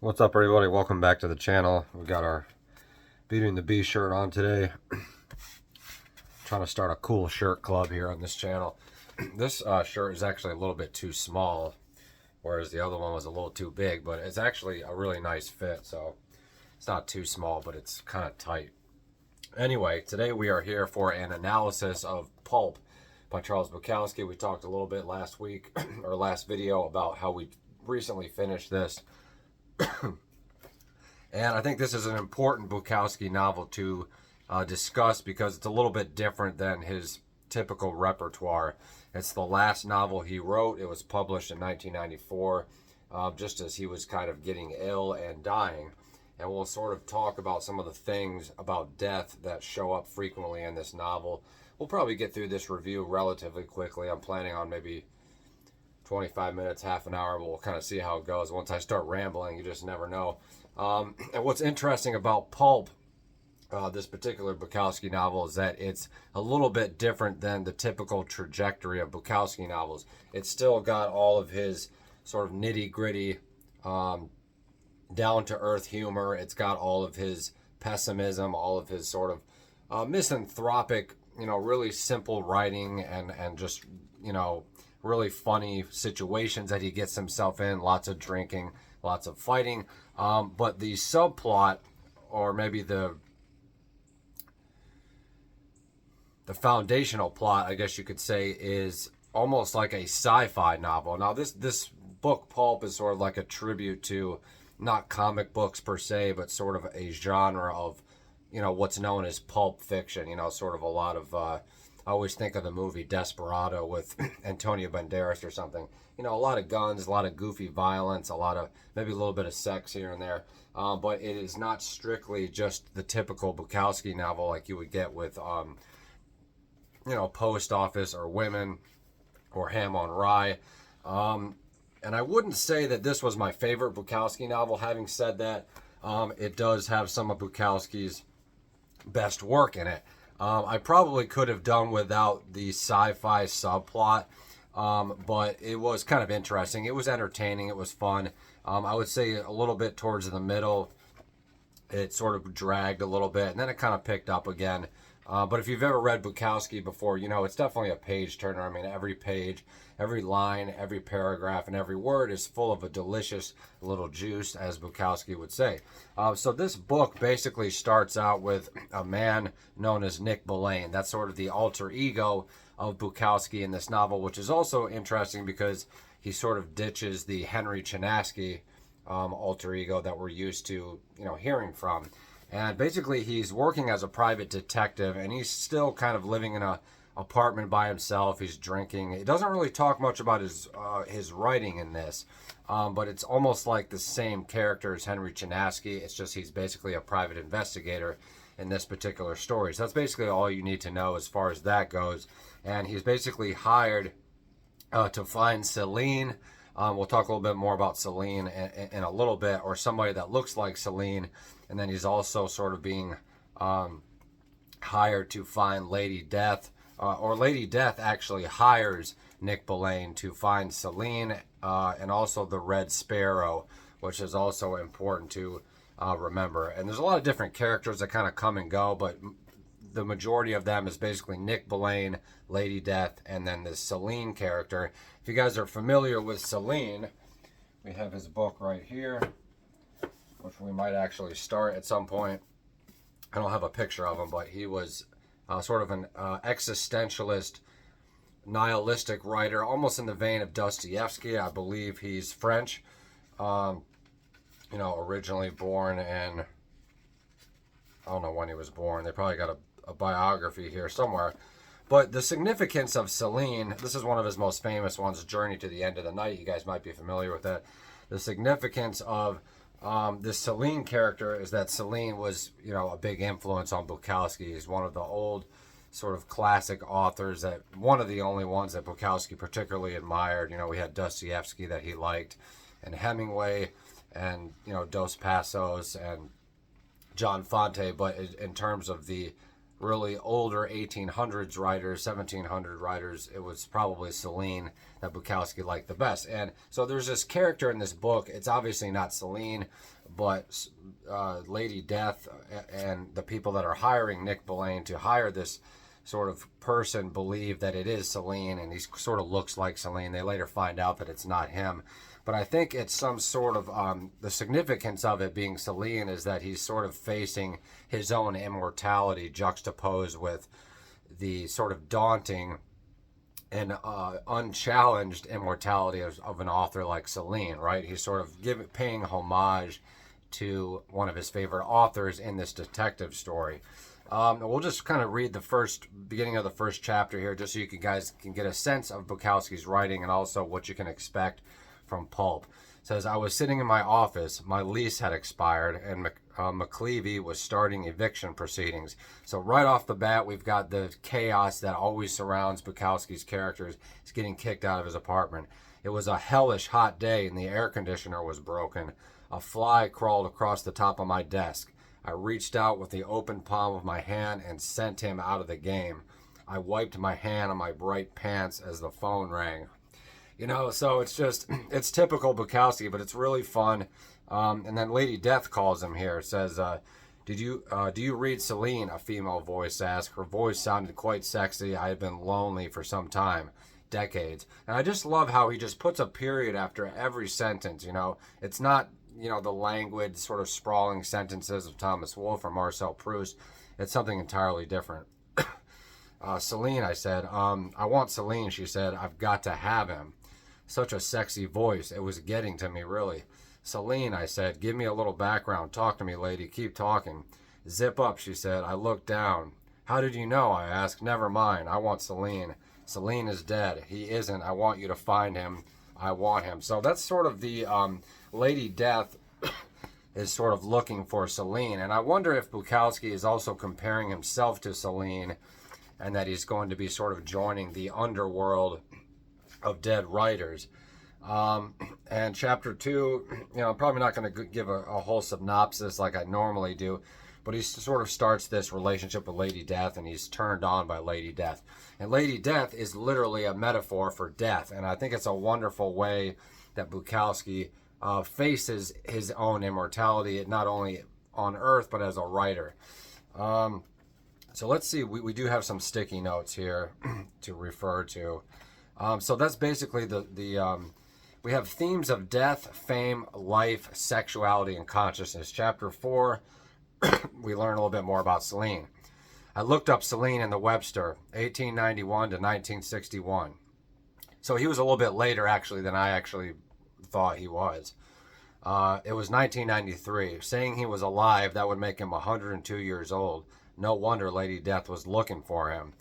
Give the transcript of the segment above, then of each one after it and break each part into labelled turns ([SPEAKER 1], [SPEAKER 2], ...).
[SPEAKER 1] What's up, everybody? Welcome back to the channel. We got our Beauty and the Beast shirt on today. Trying to start a cool shirt club here on this channel. This shirt is actually a little bit too small, whereas the other one was a little too big, but it's actually a really nice fit, so it's not too small, but it's kind of tight. Anyway, today we are here for an analysis of Pulp by Charles Bukowski. We talked a little bit last week, or last video, about how we recently finished this. And I think this is an important Bukowski novel to discuss because it's a little bit different than his typical repertoire. It's the last novel he wrote. It was published in 1994, just as he was kind of getting ill and dying. And we'll sort of talk about some of the things about death that show up frequently in this novel. We'll probably get through this review relatively quickly. I'm planning on maybe 25 minutes, half an hour. We'll kind of see how it goes. Once I start rambling, you just never know. And what's interesting about Pulp, this particular Bukowski novel, is that it's a little bit different than the typical trajectory of Bukowski novels. It's still got all of his sort of nitty-gritty, down-to-earth humor. It's got all of his pessimism, all of his sort of misanthropic, really simple writing and just, really funny situations that he gets himself in, lots of drinking, lots of fighting. But the subplot, or maybe the foundational plot, I guess you could say, is almost like a sci-fi novel. Now, this book, Pulp, is sort of like a tribute to not comic books per se, but sort of a genre of, what's known as pulp fiction. Sort of a lot of I always think of the movie Desperado with Antonio Banderas or something. A lot of guns, a lot of goofy violence, a lot of maybe a little bit of sex here and there. But it is not strictly just the typical Bukowski novel like you would get with, Post Office or Women or Ham on Rye. And I wouldn't say that this was my favorite Bukowski novel. Having said that, it does have some of Bukowski's best work in it. I probably could have done without the sci-fi subplot, but it was kind of interesting. It was entertaining. It was fun. I would say a little bit towards the middle, it sort of dragged a little bit, and then it kind of picked up again. But if you've ever read Bukowski before, it's definitely a page turner. I mean, every page, every line, every paragraph, and every word is full of a delicious little juice, as Bukowski would say. So this book basically starts out with a man known as Nick Billane. That's sort of the alter ego of Bukowski in this novel, which is also interesting because he sort of ditches the Henry Chinaski alter ego that we're used to, hearing from. And basically, he's working as a private detective, and he's still kind of living in a apartment by himself. He's drinking. He doesn't really talk much about his writing in this, but it's almost like the same character as Henry Chinaski. It's just he's basically a private investigator in this particular story. So that's basically all you need to know as far as that goes. And he's basically hired to find Celine. We'll talk a little bit more about Celine in a little bit, or somebody that looks like Celine. And then he's also sort of being hired to find Lady Death, or Lady Death actually hires Nick Billane to find Celine, and also the Red Sparrow, which is also important to remember. And there's a lot of different characters that kind of come and go, but the majority of them is basically Nick Billane, Lady Death, and then this Celine character. If you guys are familiar with Celine, we have his book right here, which we might actually start at some point. I don't have a picture of him, but he was sort of an existentialist, nihilistic writer, almost in the vein of Dostoevsky. I believe he's French. Originally born in, I don't know when he was born. They probably got a biography here somewhere. But the significance of Celine, this is one of his most famous ones, Journey to the End of the Night. You guys might be familiar with that. The significance of this Celine character is that Celine was, a big influence on Bukowski. He's one of the old sort of classic authors, that one of the only ones that Bukowski particularly admired. We had Dostoevsky that he liked, and Hemingway, and, Dos Passos, and John Fonte. But in terms of the really older 1800s writers, 1700 writers, it was probably Celine that Bukowski liked the best. And so there's this character in this book. It's obviously not Celine, but Lady Death and the people that are hiring Nick Billane to hire this sort of person believe that it is Celine, and he sort of looks like Celine. They later find out that it's not him. But I think it's some sort of, the significance of it being Celine is that he's sort of facing his own immortality juxtaposed with the sort of daunting and unchallenged immortality of an author like Celine, right? He's sort of paying homage to one of his favorite authors in this detective story. We'll just kind of read the beginning of the first chapter here, just so you guys can get a sense of Bukowski's writing and also what you can expect from Pulp. It says, I was sitting in my office. My lease had expired, and McClevey was starting eviction proceedings. So right off the bat, we've got the chaos that always surrounds Bukowski's characters. He's getting kicked out of his apartment. It was a hellish hot day, and the air conditioner was broken. A fly crawled across the top of my desk. I reached out with the open palm of my hand and sent him out of the game. I wiped my hand on my bright pants as the phone rang. You know, so it's typical Bukowski, but it's really fun. And then Lady Death calls him here. Says, do you read Celine? A female voice asked. Her voice sounded quite sexy. I had been lonely for some time, decades. And I just love how he just puts a period after every sentence, you know. It's not, you know, the languid sort of sprawling sentences of Thomas Wolfe or Marcel Proust. It's something entirely different. Celine, I said. I want Celine, she said. I've got to have him. Such a sexy voice. It was getting to me, really. Celine, I said, give me a little background. Talk to me, lady. Keep talking. Zip up, she said. I looked down. How did you know? I asked. Never mind. I want Celine. Celine is dead. He isn't. I want you to find him. I want him. So that's sort of the Lady Death is sort of looking for Celine. And I wonder if Bukowski is also comparing himself to Celine and that he's going to be sort of joining the underworld of dead writers. And chapter 2, you know, I'm probably not going to give a whole synopsis like I normally do, but he sort of starts this relationship with Lady Death, and he's turned on by Lady Death. And Lady Death is literally a metaphor for death, and I think it's a wonderful way that Bukowski faces his own immortality, not only on Earth, but as a writer. So let's see, we do have some sticky notes here to refer to. So that's basically we have themes of death, fame, life, sexuality, and consciousness. Chapter 4, we learn a little bit more about Celine. I looked up Celine in the Webster, 1891 to 1961. So he was a little bit later, actually, than I actually thought he was. It was 1993. Saying he was alive, that would make him 102 years old. No wonder Lady Death was looking for him.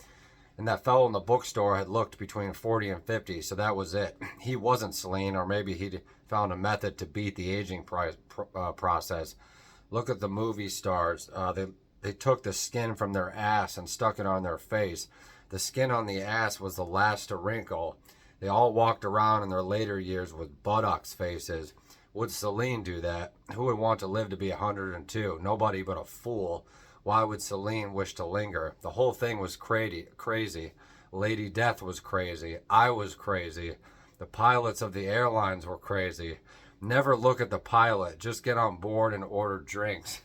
[SPEAKER 1] And that fellow in the bookstore had looked between 40 and 50, so that was it. He wasn't Celine, or maybe he'd found a method to beat the aging process. Look at the movie stars. They took the skin from their ass and stuck it on their face. The skin on the ass was the last to wrinkle. They all walked around in their later years with buttocks faces. Would Celine do that? Who would want to live to be 102? Nobody but a fool. Why would Celine wish to linger? The whole thing was crazy. Lady Death was crazy. I was crazy. The pilots of the airlines were crazy. Never look at the pilot. Just get on board and order drinks.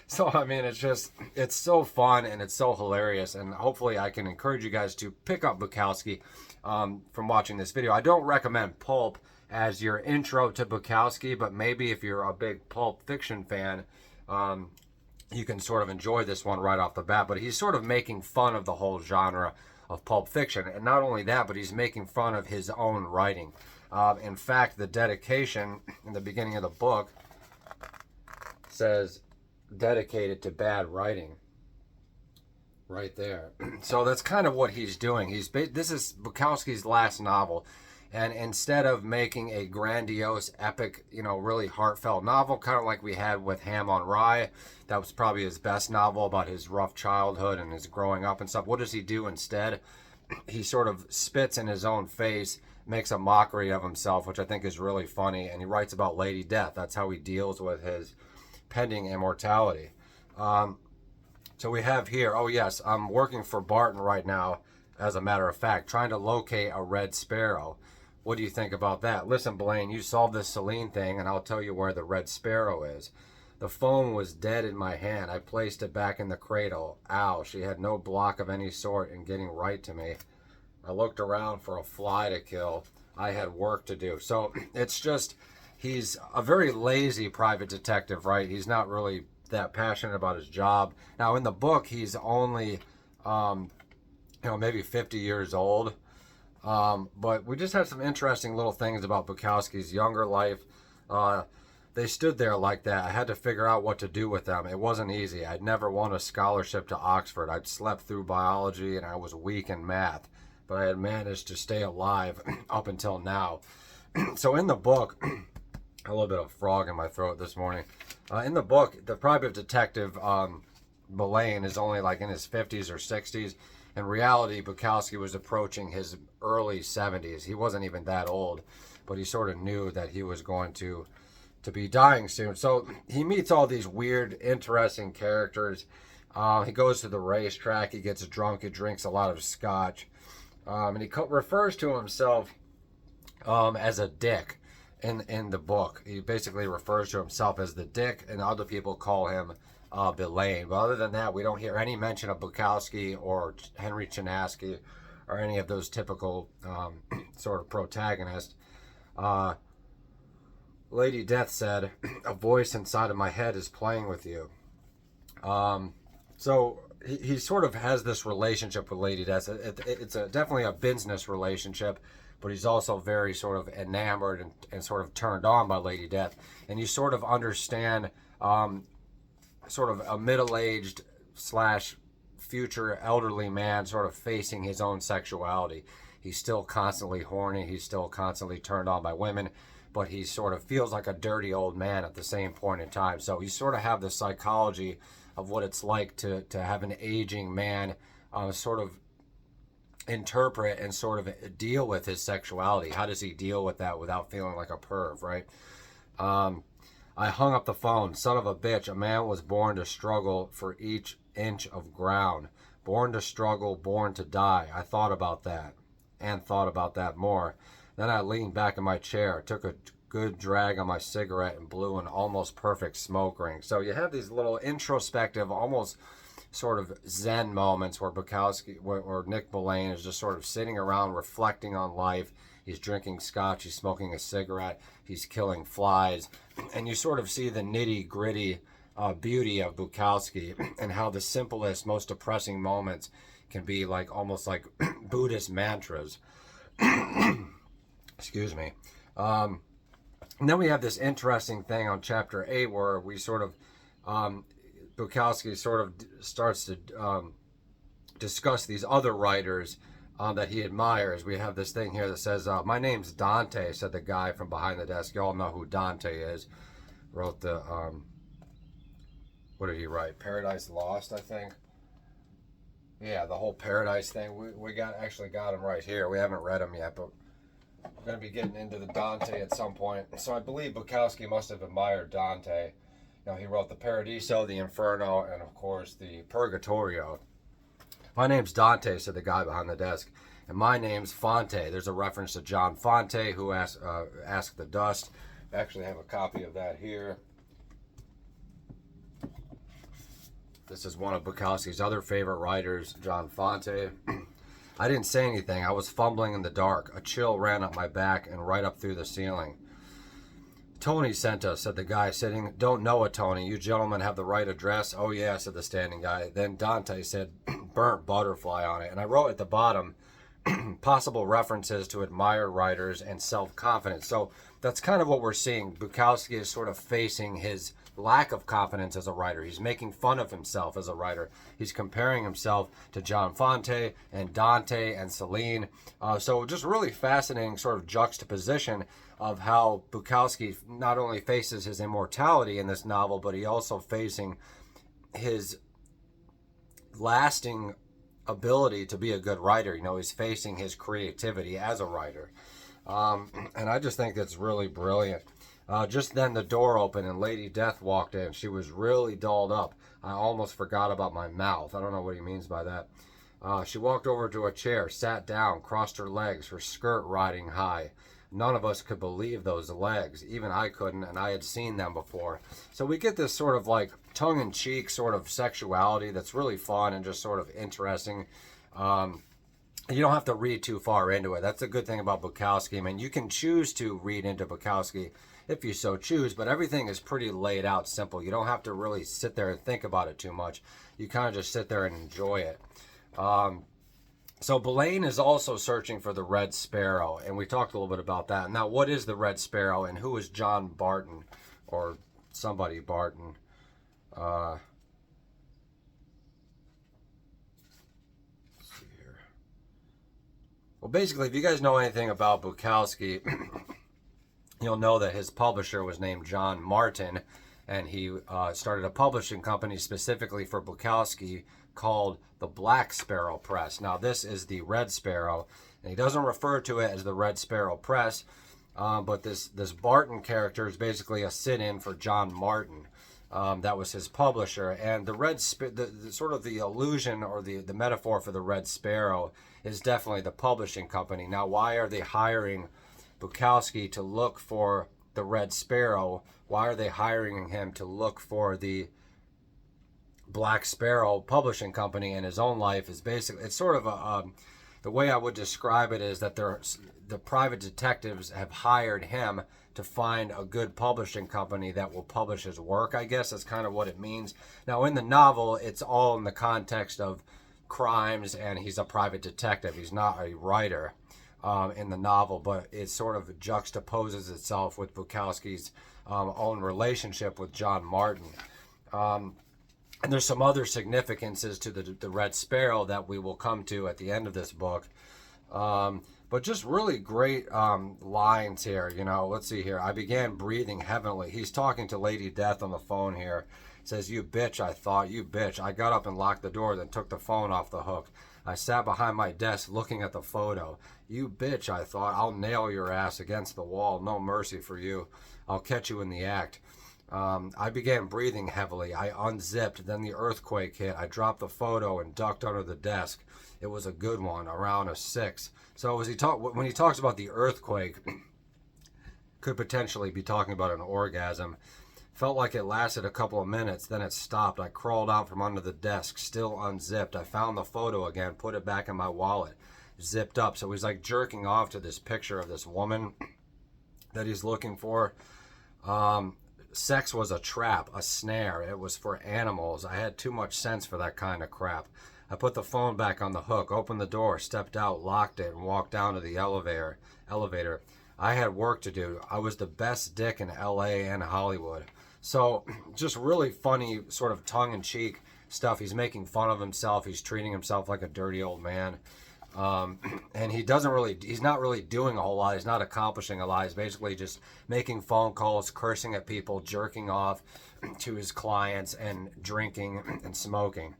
[SPEAKER 1] So, I mean, it's so fun and it's so hilarious. And hopefully I can encourage you guys to pick up Bukowski from watching this video. I don't recommend Pulp as your intro to Bukowski, but maybe if you're a big Pulp Fiction fan, you can sort of enjoy this one right off the bat. But he's sort of making fun of the whole genre of Pulp Fiction. And not only that, but he's making fun of his own writing. In fact, the dedication in the beginning of the book says, dedicated to bad writing. Right there. So that's kind of what he's doing. This is Bukowski's last novel. And instead of making a grandiose, epic, you know, really heartfelt novel, kind of like we had with Ham on Rye, that was probably his best novel about his rough childhood and his growing up and stuff. What does he do instead? He sort of spits in his own face, makes a mockery of himself, which I think is really funny. And he writes about Lady Death. That's how he deals with his pending immortality. So we have here, oh yes, I'm working for Barton right now, as a matter of fact, trying to locate a Red Sparrow. What do you think about that? Listen, Blaine, you solved this Celine thing, and I'll tell you where the Red Sparrow is. The phone was dead in my hand. I placed it back in the cradle. Ow, she had no block of any sort in getting right to me. I looked around for a fly to kill. I had work to do. So it's just, he's a very lazy private detective, right? He's not really that passionate about his job. Now, in the book, he's only, maybe 50 years old. But we just had some interesting little things about Bukowski's younger life. They stood there like that. I had to figure out what to do with them. It wasn't easy. I'd never won a scholarship to Oxford. I'd slept through biology and I was weak in math. But I had managed to stay alive up until now. So in the book, a little bit of frog in my throat this morning. In the book, the private detective, Blaine, is only like in his 50s or 60s. In reality, Bukowski was approaching his early 70s. He wasn't even that old, but he sort of knew that he was going to be dying soon. So he meets all these weird, interesting characters. He goes to the racetrack. He gets drunk. He drinks a lot of scotch. And he refers to himself as a dick in the book. He basically refers to himself as the dick, and other people call him Blaine. But other than that, we don't hear any mention of Bukowski or Henry Chinaski or any of those typical sort of protagonists. Lady Death said, "A voice inside of my head is playing with you." So he sort of has this relationship with Lady Death. It's definitely a business relationship, but he's also very sort of enamored and sort of turned on by Lady Death. And you sort of understand sort of a middle-aged / future elderly man sort of facing his own sexuality. He's still constantly horny. He's still constantly turned on by women, but he sort of feels like a dirty old man at the same point in time. So you sort of have the psychology of what it's like to have an aging man sort of interpret and sort of deal with his sexuality. How does he deal with that without feeling like a perv, right? I hung up the phone. Son of a bitch, a man was born to struggle for each inch of ground. Born to struggle, born to die. I thought about that and thought about that more. Then I leaned back in my chair, took a good drag on my cigarette, and blew an almost perfect smoke ring. So you have these little introspective, almost sort of Zen moments where Bukowski, where Nick Blaine is just sort of sitting around reflecting on life. He's drinking scotch, he's smoking a cigarette, he's killing flies, and you sort of see the nitty-gritty beauty of Bukowski and how the simplest, most depressing moments can be like almost like Buddhist mantras. Excuse me. And then we have this interesting thing on chapter 8 where we sort of Bukowski sort of starts to discuss these other writers that he admires. We have this thing here that says, "My name's Dante," said the guy from behind the desk. You all know who Dante is. Wrote the, what did he write? Paradise Lost, I think. Yeah, the whole Paradise thing. We actually got him right here. We haven't read him yet, but we're going to be getting into the Dante at some point. So I believe Bukowski must have admired Dante. You know, he wrote the Paradiso, the Inferno, and of course the Purgatorio. "My name's Dante," said the guy behind the desk, "and my name's Fonte." There's a reference to John Fonte, who asked the Dust. I actually have a copy of that here. This is one of Bukowski's other favorite writers, John Fonte. "I didn't say anything. I was fumbling in the dark. A chill ran up my back and right up through the ceiling." "Tony sent us," said the guy sitting. "Don't know it, Tony. You gentlemen have the right address?" "Oh, yeah," said the standing guy. Then Dante said, "Burnt butterfly" on it. And I wrote at the bottom, possible references to admired writers and self-confidence. So that's kind of what we're seeing. Bukowski is sort of facing his lack of confidence as a writer. He's making fun of himself as a writer. He's comparing himself to John Fonte and Dante and Celine. So just really fascinating sort of juxtaposition of how Bukowski not only faces his immortality in this novel, but he also facing his lasting ability to be a good writer. You know, he's facing his creativity as a writer. And I just think that's really brilliant. Just then the door opened and Lady Death walked in. She was really dolled up. I almost forgot about my mouth. I don't know what he means by that. She walked over to a chair, sat down, crossed her legs, her skirt riding high. None of us could believe those legs. Even I couldn't, and I had seen them before. So we get this sort of like tongue-in-cheek sort of sexuality that's really fun and just sort of interesting. You don't have to read too far into it. That's the good thing about Bukowski. I mean, you can choose to read into Bukowski if you so choose, but everything is pretty laid out simple. You don't have to really sit there and think about it too much. You kind of just sit there and enjoy it. So Belaine is also searching for the Red Sparrow, and we talked a little bit about that. Now, what is the Red Sparrow, and who is John Barton, or somebody Barton? Let's see here. Well, basically, if you guys know anything about Bukowski, you'll know that his publisher was named John Martin, and he started a publishing company specifically for Bukowski called the Black Sparrow Press. Now, this is the Red Sparrow, and he doesn't refer to it as the Red Sparrow Press, but this Barton character is basically a sit-in for John Martin. That was his publisher, and the sort of the allusion or the metaphor for the Red Sparrow is definitely the publishing company. Now, why are they hiring Bukowski to look for the Red Sparrow? Why are they hiring him to look for the Black Sparrow publishing company in his own life? Is basically, it's sort of the way I would describe it is that the private detectives have hired him to find a good publishing company that will publish his work. I guess that's kind of what it means. Now, in the novel, it's all in the context of crimes, and he's a private detective. He's not a writer in the novel, but it sort of juxtaposes itself with Bukowski's own relationship with John Martin. And there's some other significances to the Red Sparrow that we will come to at the end of this book. But just really great lines here. You know, let's see here. I began breathing heavily. He's talking to Lady Death on the phone here. Says, "You bitch," I thought. "You bitch." I got up and locked the door, then took the phone off the hook. I sat behind my desk looking at the photo. "You bitch," I thought. "I'll nail your ass against the wall. No mercy for you. I'll catch you in the act." I began breathing heavily. I unzipped. Then the earthquake hit. I dropped the photo and ducked under the desk. It was a good one, around a 6. So when he talks about the earthquake, could potentially be talking about an orgasm. Felt like it lasted a couple of minutes, then it stopped. I crawled out from under the desk, still unzipped. I found the photo again, put it back in my wallet, zipped up. So he's like jerking off to this picture of this woman that he's looking for. Sex was a trap, a snare. It was for animals. I had too much sense for that kind of crap. I put the phone back on the hook, opened the door, stepped out, locked it, and walked down to the elevator. I had work to do. I was the best dick in LA and Hollywood. So just really funny sort of tongue-in-cheek stuff. He's making fun of himself. He's treating himself like a dirty old man. And he's not really doing a whole lot. He's not accomplishing a lot. He's basically just making phone calls, cursing at people, jerking off to his clients, and drinking and smoking.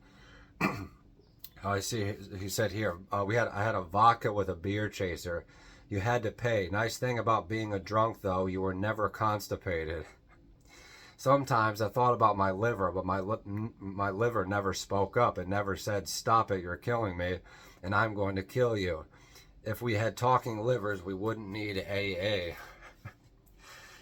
[SPEAKER 1] I see. He said here, I had a vodka with a beer chaser. You had to pay. Nice thing about being a drunk, though, you were never constipated. Sometimes I thought about my liver, but my liver never spoke up. It never said, "Stop it, you're killing me, and I'm going to kill you." If we had talking livers, we wouldn't need AA.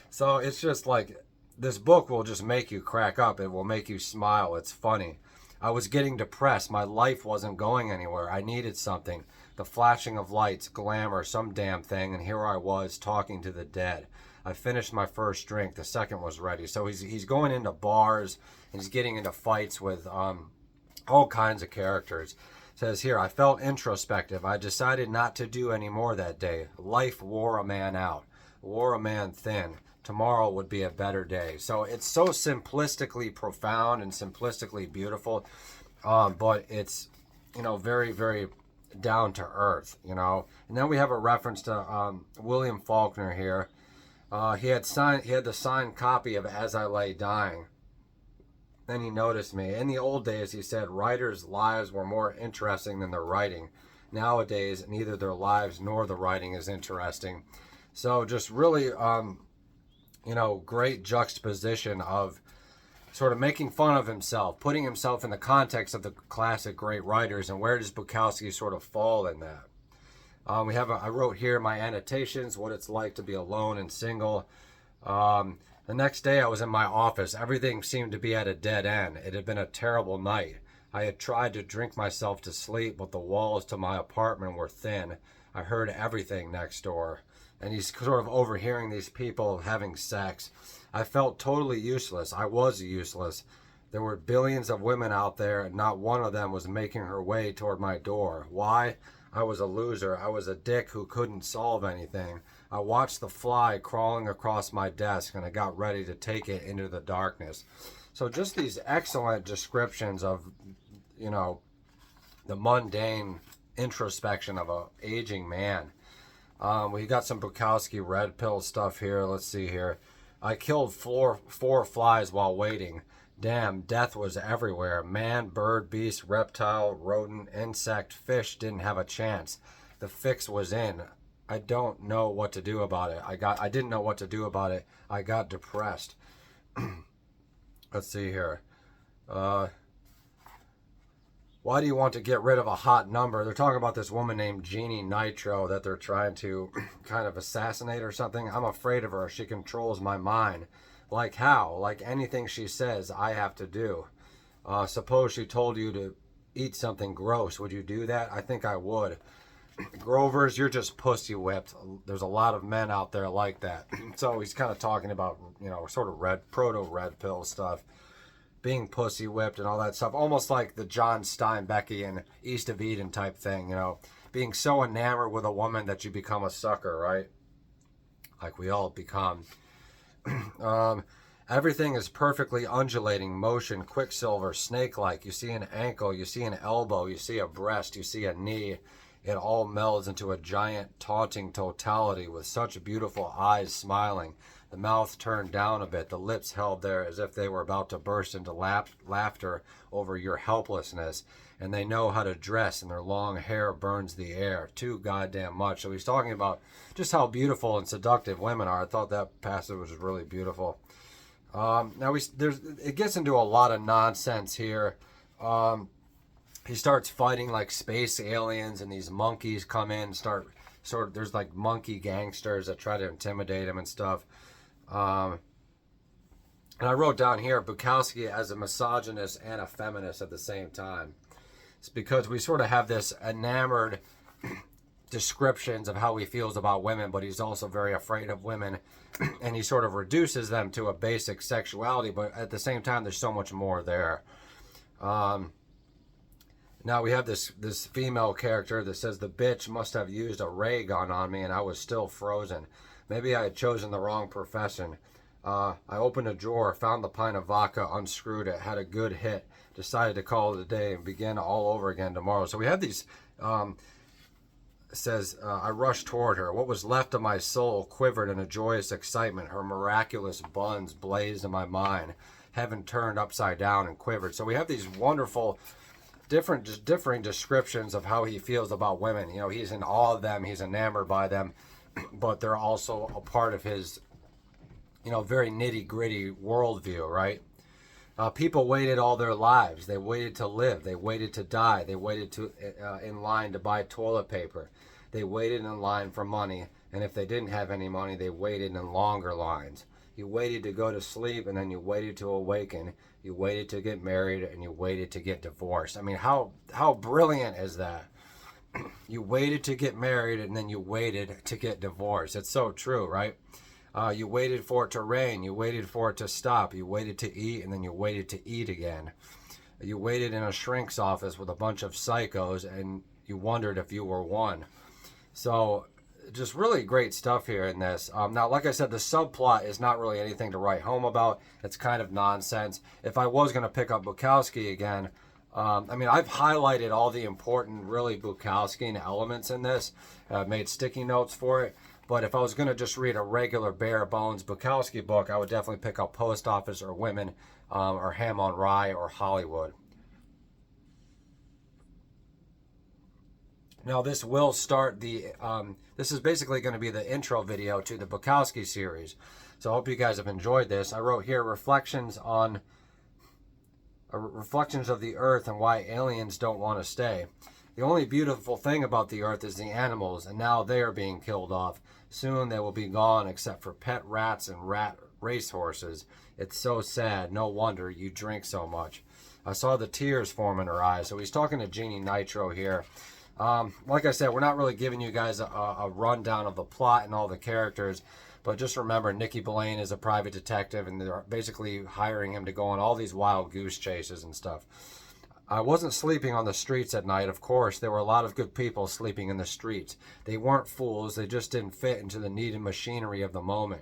[SPEAKER 1] So it's just like, this book will just make you crack up. It will make you smile. It's funny. I was getting depressed. My life wasn't going anywhere. I needed something. The flashing of lights, glamour, some damn thing, and here I was talking to the dead. I finished my first drink. The second was ready. So he's going into bars, and he's getting into fights with all kinds of characters. It says here, I felt introspective. I decided not to do any more that day. Life wore a man out, wore a man thin. Tomorrow would be a better day. So it's so simplistically profound and simplistically beautiful, but it's, very, very down to earth, And then we have a reference to William Faulkner here. He had the signed copy of As I Lay Dying. Then he noticed me. In the old days, he said, writers' lives were more interesting than their writing. Nowadays, neither their lives nor the writing is interesting. So just really great juxtaposition of sort of making fun of himself, putting himself in the context of the classic great writers, and where does Bukowski sort of fall in that? I wrote here my annotations, what it's like to be alone and single. The next day I was in my office. Everything seemed to be at a dead end. It had been a terrible night. I had tried to drink myself to sleep, but the walls to my apartment were thin. I heard everything next door. And he's sort of overhearing these people having sex. I felt totally useless. I was useless. There were billions of women out there, and not one of them was making her way toward my door. Why? I was a loser. I was a dick who couldn't solve anything. I watched the fly crawling across my desk, and I got ready to take it into the darkness. So just these excellent descriptions of, the mundane introspection of a aging man. We got some Bukowski red pill stuff here. Let's see here. I killed four flies while waiting. Damn, death was everywhere. Man, bird, beast, reptile, rodent, insect, fish didn't have a chance. The fix was in. I don't know what to do about it. I didn't know what to do about it. I got depressed. Let's see here. Why do you want to get rid of a hot number? They're talking about this woman named Jeannie Nitro that they're trying to kind of assassinate or something. I'm afraid of her. She controls my mind. Like how? Like anything she says, I have to do. Suppose she told you to eat something gross. Would you do that? I think I would. Grovers, you're just pussy whipped. There's a lot of men out there like that. So he's kind of talking about, sort of proto red pill stuff. Being pussy whipped and all that stuff. Almost like the John Steinbecky and East of Eden type thing, Being so enamored with a woman that you become a sucker, right? Like we all become. Everything is perfectly undulating motion, quicksilver, snake-like. You see an ankle, you see an elbow, you see a breast, you see a knee. It all melds into a giant, taunting totality with such beautiful eyes smiling. The mouth turned down a bit, the lips held there as if they were about to burst into laughter over your helplessness. And they know how to dress, and their long hair burns the air. Too goddamn much. So he's talking about just how beautiful and seductive women are. I thought that passage was really beautiful. Now it gets into a lot of nonsense here. He starts fighting like space aliens, and these monkeys come in and there's like monkey gangsters that try to intimidate him and stuff. And I wrote down here Bukowski as a misogynist and a feminist at the same time. It's because we sort of have this enamored descriptions of how he feels about women, but he's also very afraid of women, and he sort of reduces them to a basic sexuality, but at the same time there's so much more there. Now we have this female character that says the bitch must have used a ray gun on me and I was still frozen. Maybe I had chosen the wrong profession. I opened a drawer, found the pint of vodka, unscrewed it, had a good hit, decided to call it a day and begin all over again tomorrow. So we have these, says, I rushed toward her. What was left of my soul quivered in a joyous excitement. Her miraculous buns blazed in my mind. Heaven turned upside down and quivered. So we have these wonderful, differing descriptions of how he feels about women. He's in awe of them. He's enamored by them. But they're also a part of his, very nitty-gritty worldview, right? People waited all their lives. They waited to live. They waited to die. They waited in line to buy toilet paper. They waited in line for money. And if they didn't have any money, they waited in longer lines. You waited to go to sleep, and then you waited to awaken. You waited to get married, and you waited to get divorced. I mean, how brilliant is that? You waited to get married, and then you waited to get divorced. It's so true, right? You waited for it to rain. You waited for it to stop. You waited to eat, and then you waited to eat again. You waited in a shrink's office with a bunch of psychos, and you wondered if you were one. So just really great stuff here in this. Now, like I said, the subplot is not really anything to write home about. It's kind of nonsense. If I was going to pick up Bukowski again, I've highlighted all the important, really Bukowskian elements in this. Made sticky notes for it. But if I was going to just read a regular bare bones Bukowski book, I would definitely pick up Post Office or Women, or Ham on Rye or Hollywood. Now this will start this is basically going to be the intro video to the Bukowski series. So I hope you guys have enjoyed this. I wrote here reflections of the earth and why aliens don't want to stay. The only beautiful thing about the earth is the animals, and now they are being killed off. Soon they will be gone except for pet rats and rat racehorses. It's so sad. No wonder you drink so much. I saw the tears form in her eyes. So he's talking to Jeannie Nitro here. Like I said, we're not really giving you guys a rundown of the plot and all the characters, but just remember Nikki Blaine is a private detective, and they're basically hiring him to go on all these wild goose chases and stuff. I wasn't sleeping on the streets at night. Of course, there were a lot of good people sleeping in the streets. They weren't fools. They just didn't fit into the needed machinery of the moment.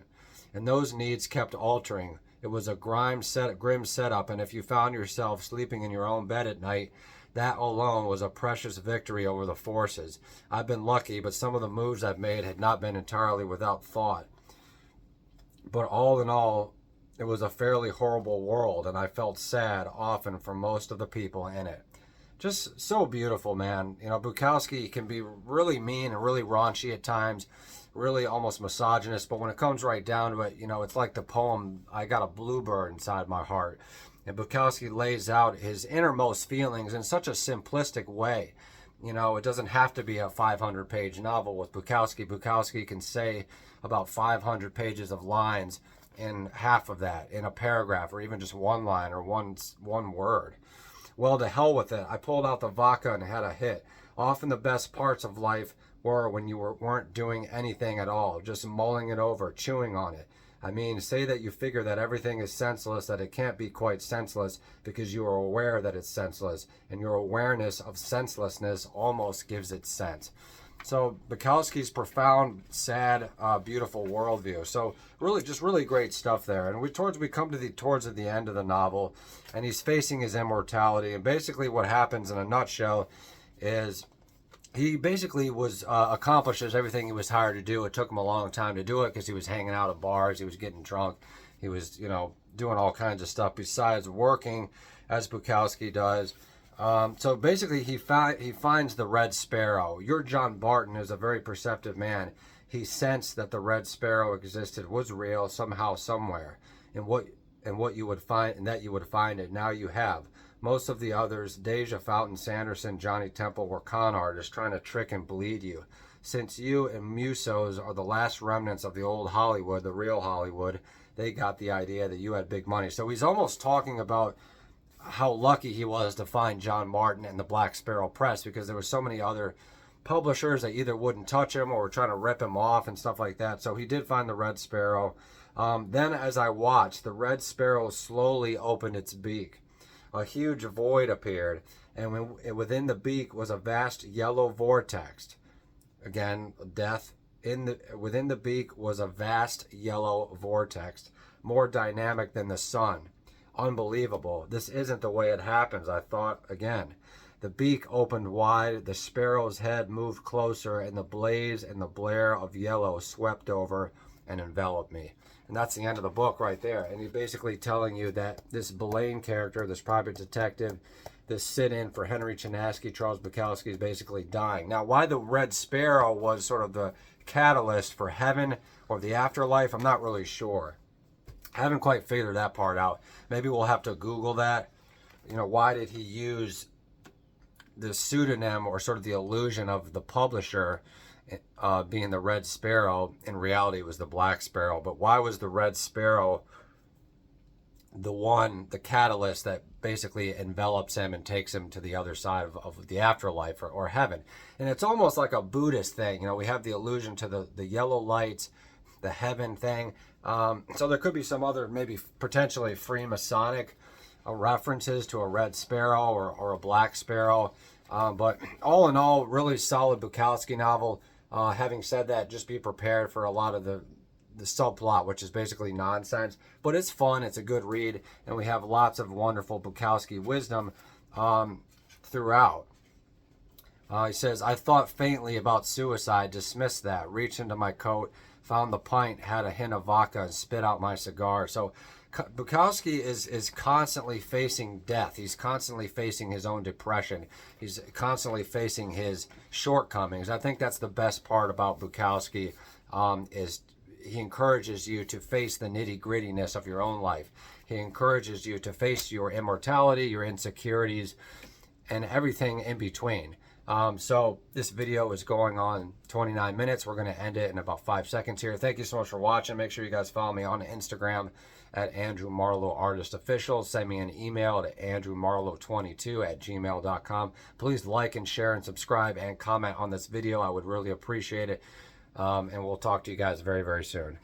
[SPEAKER 1] And those needs kept altering. It was a grim setup, and if you found yourself sleeping in your own bed at night, that alone was a precious victory over the forces. I've been lucky, but some of the moves I've made had not been entirely without thought. But all in all, it was a fairly horrible world, and I felt sad often for most of the people in it. Just so beautiful, man. You know, Bukowski can be really mean and really raunchy at times, really almost misogynist, but when it comes right down to it, you know, it's like the poem, I Got a Bluebird Inside My Heart. And Bukowski lays out his innermost feelings in such a simplistic way. You know, it doesn't have to be a 500-page novel with Bukowski. Bukowski can say about 500 pages of lines in half of that, in a paragraph, or even just one line or one word. Well, to hell with it. I pulled out the vodka and had a hit. Often the best parts of life were when you weren't doing anything at all, just mulling it over, chewing on it. I mean, say that you figure that everything is senseless, that it can't be quite senseless because you are aware that it's senseless, and your awareness of senselessness almost gives it sense. So Bukowski's profound, sad, beautiful worldview. So really great stuff there. And we come to towards the end of the novel, and he's facing his immortality. And basically, what happens in a nutshell is he basically accomplishes everything he was hired to do. It took him a long time to do it because he was hanging out at bars, he was getting drunk, he was doing all kinds of stuff besides working, as Bukowski does. So basically, he finds the Red Sparrow. Your John Barton is a very perceptive man. He sensed that the Red Sparrow existed, was real somehow, somewhere, and what you would find, and that you would find it. Now you have. Most of the others, Deja, Fountain, Sanderson, Johnny Temple, were con artists trying to trick and bleed you. Since you and Musos are the last remnants of the old Hollywood, the real Hollywood, they got the idea that you had big money. So he's almost talking about how lucky he was to find John Martin and the Black Sparrow Press, because there were so many other publishers that either wouldn't touch him or were trying to rip him off and stuff like that. So he did find the Red Sparrow. Then as I watched, the Red Sparrow slowly opened its beak. A huge void appeared, and within the beak was a vast yellow vortex. Again, death. Within the beak was a vast yellow vortex, more dynamic than the sun. Unbelievable. This isn't the way it happens, I thought again. The beak opened wide, the sparrow's head moved closer, and the blaze and the blare of yellow swept over and enveloped me. And that's the end of the book right there. And he's basically telling you that this Blaine character, this private detective, this sit-in for Henry Chinaski, Charles Bukowski, is basically dying. Now, why the Red Sparrow was sort of the catalyst for heaven or the afterlife, I'm not really sure. I haven't quite figured that part out. Maybe we'll have to Google that. Why did he use the pseudonym or sort of the illusion of the publisher being the Red Sparrow? In reality, it was the Black Sparrow. But why was the Red Sparrow the catalyst that basically envelops him and takes him to the other side of the afterlife or heaven? And it's almost like a Buddhist thing. We have the allusion to the yellow lights, the heaven thing. So there could be some other, maybe potentially Freemasonic references to a Red Sparrow or a Black Sparrow. But all in all, really solid Bukowski novel. Having said that, just be prepared for a lot of the subplot, which is basically nonsense. But it's fun, it's a good read, and we have lots of wonderful Bukowski wisdom throughout. He says, I thought faintly about suicide, dismissed that, reached into my coat, found the pint, had a hint of vodka, and spit out my cigar. So Bukowski is constantly facing death. He's constantly facing his own depression. He's constantly facing his shortcomings. I think that's the best part about Bukowski, is he encourages you to face the nitty-grittiness of your own life. He encourages you to face your immortality, your insecurities, and everything in between. So this video is going on 29 minutes. We're going to end it in about 5 seconds here. Thank you so much for watching. Make sure you guys follow me on Instagram at Andrew Marlowe Artist Official. Send me an email at andrewmarlowe22@gmail.com. Please like and share and subscribe and comment on this video. I would really appreciate it. And we'll talk to you guys very, very soon.